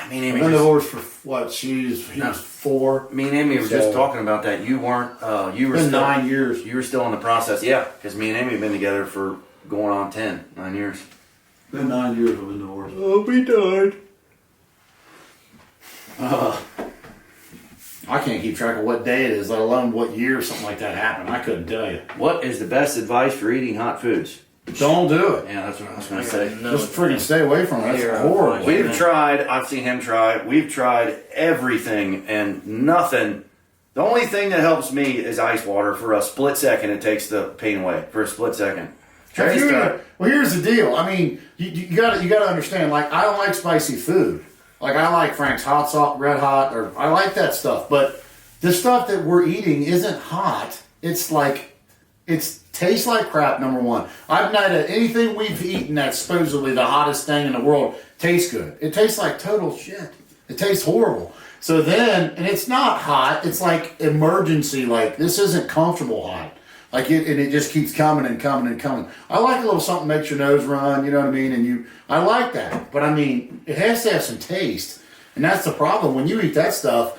Me and Amy I've been divorced for what? He was 4. Me and Amy were just talking about that. You weren't. You were been still, 9 years. You were still in the process. Yeah, because me and Amy have been together for going on 9 years. Been 9 years I've been divorced. I'll be died. I can't keep track of what day it is, let alone what year something like that happened. I couldn't tell you. What is the best advice for eating hot foods? Don't do it. Yeah, that's what I was going to say. Just freaking stay away from it. That's horrible. We've tried. I've seen him try. We've tried everything and nothing. The only thing that helps me is ice water. For a split second, it takes the pain away. For a split second. Treys tried. Well, here's the deal. I mean, you got to understand. Like, I don't like spicy food. Like, I like Frank's hot sauce, red hot, or I like that stuff. But the stuff that we're eating isn't hot. It's like, it tastes like crap, number one. I've not had anything we've eaten that's supposedly the hottest thing in the world tastes good. It tastes like total shit. It tastes horrible. So then, and it's not hot. It's like emergency. Like, this isn't comfortable hot. Like and it just keeps coming and coming and coming. I like a little something that makes your nose run, you know what I mean? I like that. But I mean, it has to have some taste. And that's the problem. When you eat that stuff,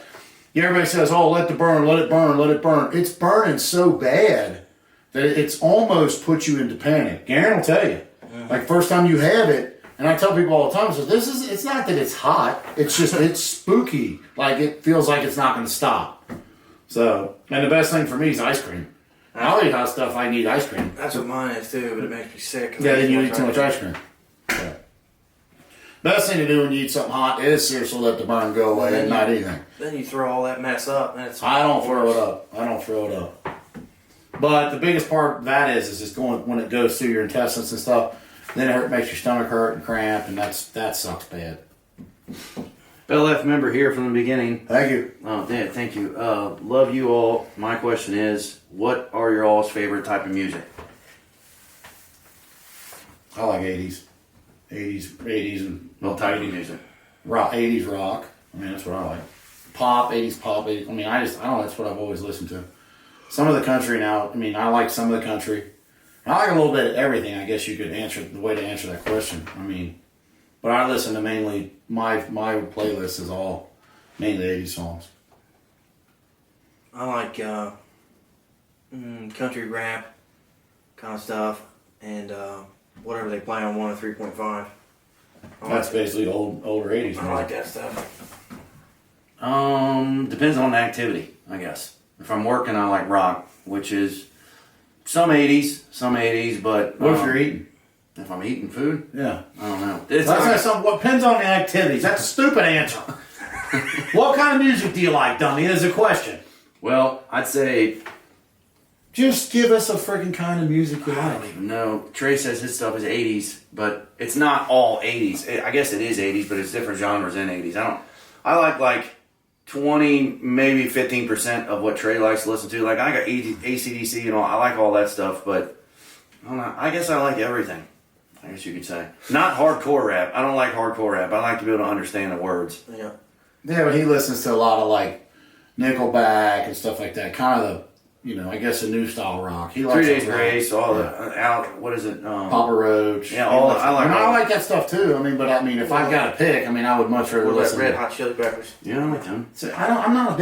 everybody says, oh, let it burn, let it burn, let it burn. It's burning so bad that it's almost put you into panic. Garen will tell you. Like, first time you have it, and I tell people all the time, so it's not that it's hot, it's just, it's spooky. Like, it feels like it's not going to stop. So, and the best thing for me is ice cream. I'll eat hot stuff, I need ice cream. That's what mine is too, but it makes me sick. Yeah, then you eat too much ice cream. Yeah. Best thing to do when you eat something hot is seriously let the burn go away and not anything. Then you throw all that mess up, and it's. I don't throw it up. But the biggest part of that is just going when it goes through your intestines and stuff. Then it makes your stomach hurt and cramp, and that sucks bad. BellLife member here from the beginning. Thank you. Oh, yeah, thank you. Love you all. My question is, what are your all's favorite type of music? I like 80s. 80s and What type of music? rock. 80s rock. I mean, that's what I like. Pop, 80s pop. 80s. I mean, I don't know. That's what I've always listened to. Some of the country now. I mean, I like some of the country. I like a little bit of everything. I guess you could answer the way to answer that question. I mean, but I listen to mainly my playlist is all mainly 80s songs. I like country rap kind of stuff, and whatever they play on 103.5. That's basically older 80s. I like that stuff. Depends on the activity, I guess. If I'm working, I like rock, which is some 80s, but What if you're eating? If I'm eating food, Yeah. I don't know. What depends on the activities. That's a stupid answer. What kind of music do you like, dummy? Is a question. Well, I'd say Just give us a freaking kind of music you I don't like. even know. Trey says his stuff is 80s, but it's not all 80s. I guess it is 80s, but it's different genres in 80s. I like 20, maybe 15% of what Trey likes to listen to. Like, I got AC/DC and all. I like all that stuff, but I don't know. I guess I like everything. I guess you could say. Not hardcore rap. I don't like hardcore rap. I like to be able to understand the words. Yeah. Yeah, but he listens to a lot of like Nickelback and stuff like that. Kind of I guess a new style rock. He likes 3 Days Grace, all the what is it? Papa Roach. Yeah, all I like that stuff too. I mean, if I've got to pick, I would much rather What about listen Red to. Hot Chili Peppers? Yeah, I like them. So I'm not a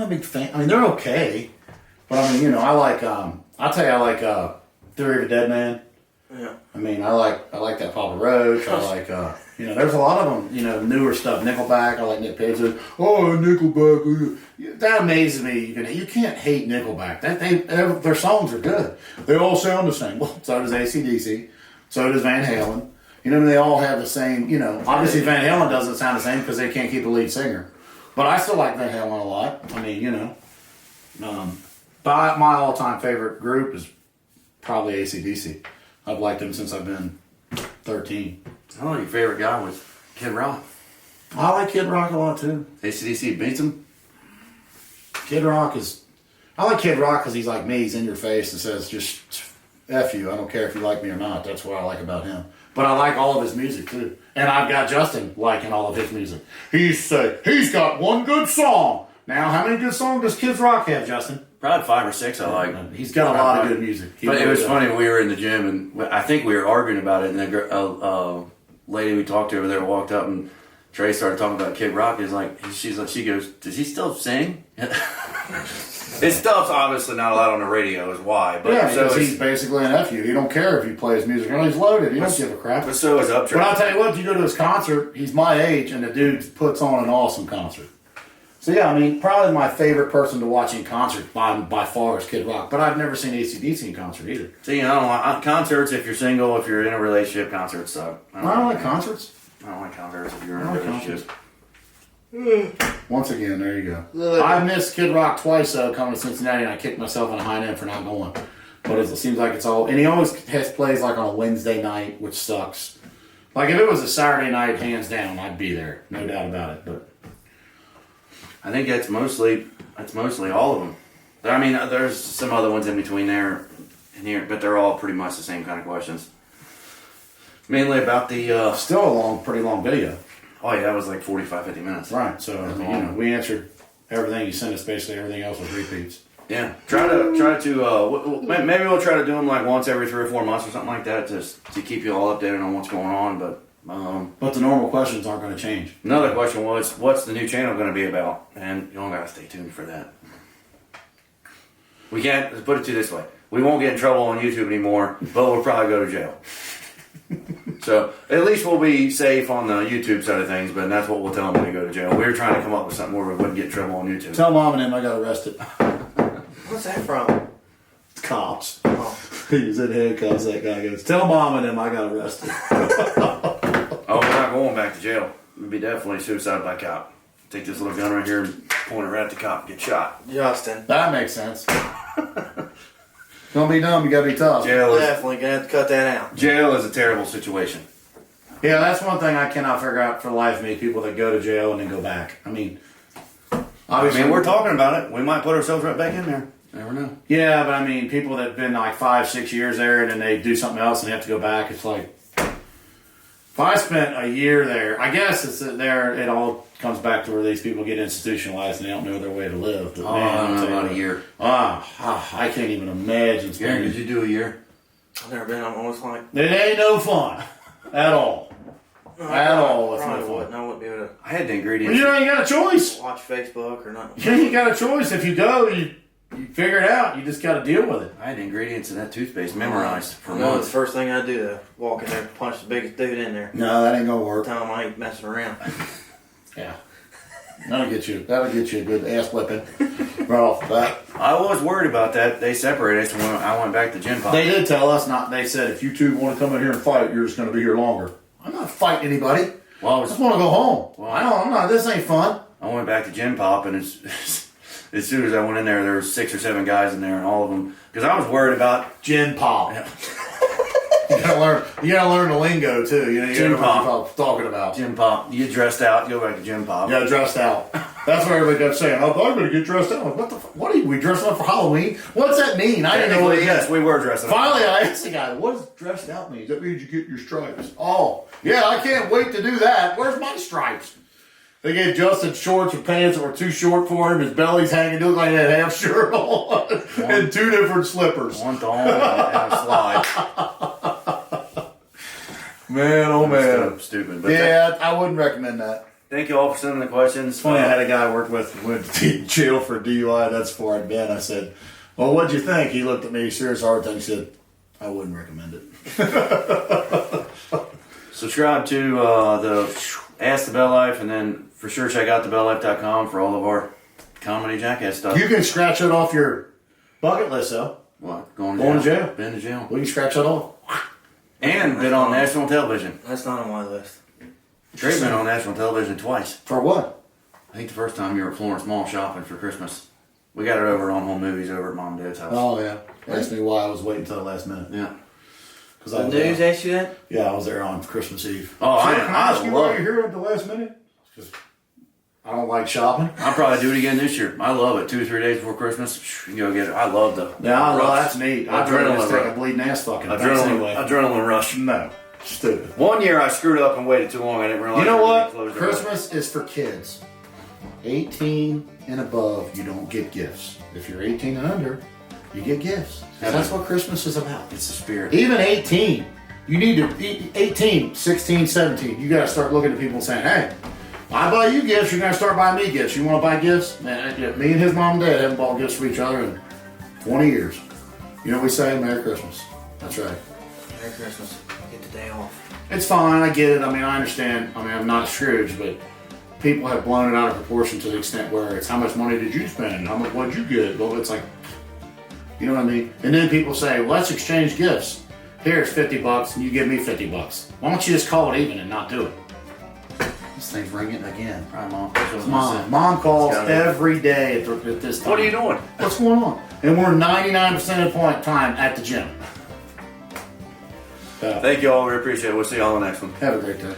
big fan. I mean, they're okay, but I mean, I like. I'll tell you, I like Theory of a Dead Man. Yeah. I mean, I like that Papa Roach. I like, there's a lot of them, newer stuff. Nickelback, I like Nick Page. Oh, Nickelback. That amazes me. You can't hate Nickelback. Their songs are good. They all sound the same. Well, so does AC/DC. So does Van Halen. They all have the same, obviously Van Halen doesn't sound the same because they can't keep a lead singer. But I still like Van Halen a lot. I mean, but my all-time favorite group is probably AC/DC. I've liked them since I've been 13. Oh, your favorite guy was Kid Rock. I like Kid Rock a lot too. AC/DC beats him. I like Kid Rock because he's like me. He's in your face and says, just F you. I don't care if you like me or not. That's what I like about him. But I like all of his music too. And I've got Justin liking all of his music. He's got one good song. Now, how many good songs does Kid Rock have, Justin? Probably 5 or 6 I like. He's got a lot of good music. But it was funny, we were in the gym, and I think we were arguing about it, and the lady we talked to over there walked up, and Trey started talking about Kid Rock. She goes, does he still sing? His stuff's obviously not allowed on the radio, is why. But yeah, because he's basically an F you. He don't care if you play his music. He's loaded. He don't give a crap. But so is Uptrend. But I'll tell you what, if you go to his concert, he's my age, and the dude puts on an awesome concert. So yeah, I mean, probably my favorite person to watch in concert by far is Kid Rock. But I've never seen AC/DC in concert either. See, I don't like concerts if you're single, if you're in a relationship, concerts suck. I don't like concerts. I don't like concerts if you're in a relationship. Once again, there you go. I missed Kid Rock twice though, coming to Cincinnati, and I kicked myself in the hind end for not going. But it seems like it's all, and he always plays like on a Wednesday night, which sucks. Like if it was a Saturday night, hands down, I'd be there, no doubt about it. But I think that's mostly all of them. I mean, there's some other ones in between there and here, but they're all pretty much the same kind of questions. Mainly about the still pretty long video. Oh yeah, that was like 45, 50 minutes. Right. So we answered everything you sent us. Basically, everything else was repeats. Yeah. Try to. Maybe we'll try to do them like once every 3 or 4 months or something like that, just to keep you all updated on what's going on. But the normal questions aren't going to change. Another question was, what's the new channel going to be about? And you all got to stay tuned for that. We can't, let's put it to you this way. We won't get in trouble on YouTube anymore, but we'll probably go to jail. So at least we'll be safe on the YouTube side of things, but that's what we'll tell them when we go to jail. We were trying to come up with something where we wouldn't get in trouble on YouTube. Tell Mom and him I got arrested. What's that from? Cops. Oh. He was in handcuffs, that guy goes, tell Mom and him I got arrested. Oh, we're not going back to jail. It'd be definitely suicide by cop. Take this little gun right here and point it right at the cop and get shot. Justin. That makes sense. Don't be dumb, you gotta be tough. Definitely gonna have to cut that out. Jail is a terrible situation. Yeah, that's one thing I cannot figure out for the life of me, people that go to jail and then go back. I mean, obviously, we're talking about it. We might put ourselves right back in there. Never know. Yeah, but I mean, people that have been like 5, 6 years there and then they do something else and they have to go back, it's like, if I spent a year there, I guess it's there, it all comes back to where these people get institutionalized and they don't know their way to live. But I don't know about a year. I can't even imagine. Gary, did you do a year? I've never been. I'm always like, it ain't no fun at all. At all, it's no fun. I wouldn't be able to. I had the ingredients. Well, you ain't got a choice. Watch Facebook or nothing. You ain't got a choice. If you go, you figure it out. You just got to deal with it. I had the ingredients in that toothpaste memorized for months. That's the first thing I do to walk in there and punch the biggest dude in there. No, that ain't gonna work. Tell him I ain't messing around. Yeah. That'll get you a good ass whipping right off the bat. I was worried about that. They separated us when I went back to Gym Pop. They did tell us not. They said if you two want to come in here and fight, you're just going to be here longer. I'm not fighting anybody. Well, I just want to go home. Well, I'm not. This ain't fun. I went back to Gym Pop, and as soon as I went in there were 6 or 7 guys in there, and all of them, because I was worried about Gym Pop. Yeah. You gotta learn the lingo too. You Gym gotta know what I'm talking about. Gym Pop. You get dressed out, you go back to Gym Pop. Yeah, dressed out. That's what everybody kept saying. Oh, I'm gonna get dressed out. Like, what the? What are we dressing up for Halloween? What's that mean? I didn't know what it meant. Yes, we were dressing up. Finally, I asked the guy, "What does dressed out mean? That means you get your stripes." Oh, yeah, I can't wait to do that. Where's my stripes? They gave Justin shorts or pants that were too short for him. His belly's hanging. He looked like he had a half shirt on and 2 different slippers. One thong and a slide. Man, oh man. Stupid. But yeah, I wouldn't recommend that. Thank you all for sending the questions. It's funny, I had a guy I worked with went to jail for DUI. That's before I'd been. I said, well, what'd you think? He looked at me, serious hard thing. He said, I wouldn't recommend it. Subscribe to the Ask the Bell Life, and then for sure check out TheBellLife.com for all of our comedy jackass stuff. You can scratch it off your bucket list, though. What? Going to jail. Been to jail. Well, you scratch that off. And been on national television. That's not on my list. Trey's been on national television twice. For what? I think the first time you were at Florence Mall shopping for Christmas. We got it over on Home Movies over at Mom and Dad's house. Oh, yeah. Asked me why I was waiting until the last minute. Yeah. Cause The news asked you that? Yeah, I was there on Christmas Eve. Oh, Can I ask you why love you're it. here at the last minute? Because I don't like shopping. I'll probably do it again this year. I love it. 2 or 3 days before Christmas, you can go get it. I love the That's neat. I'd rather just take rush. a bleeding ass fucking Adrenaline rush. No. Stupid. One year I screwed up and waited too long. I didn't realize. You know what? everything closed Christmas is for kids. 18 and above, you don't get gifts. If you're 18 and under, you get gifts. That's what Christmas is about. It's the spirit. Even 18. You need to, 18, 16, 17, you got to start looking at people and saying, hey, I buy you gifts, you're going to start buying me gifts. You want to buy gifts? Man, me and his mom and dad haven't bought gifts for each other in 20 years. You know what we say? Merry Christmas. That's right. Merry Christmas. Get the day off. It's fine, I get it. I mean, I understand. I mean, I'm not Scrooge, but people have blown it out of proportion to the extent where it's how much money did you spend? How much, what did you get? Well, it's like, you know what I mean? And then people say, well, let's exchange gifts. Here's $50 and you give me $50. Why don't you just call it even and not do it? This thing's ringing again. Right, Mom. Mom calls every day at this time. What are you doing? What's going on? And we're 99% of the time at the gym. Thank you all. We appreciate it. We'll see you all on the next one. Have a great day.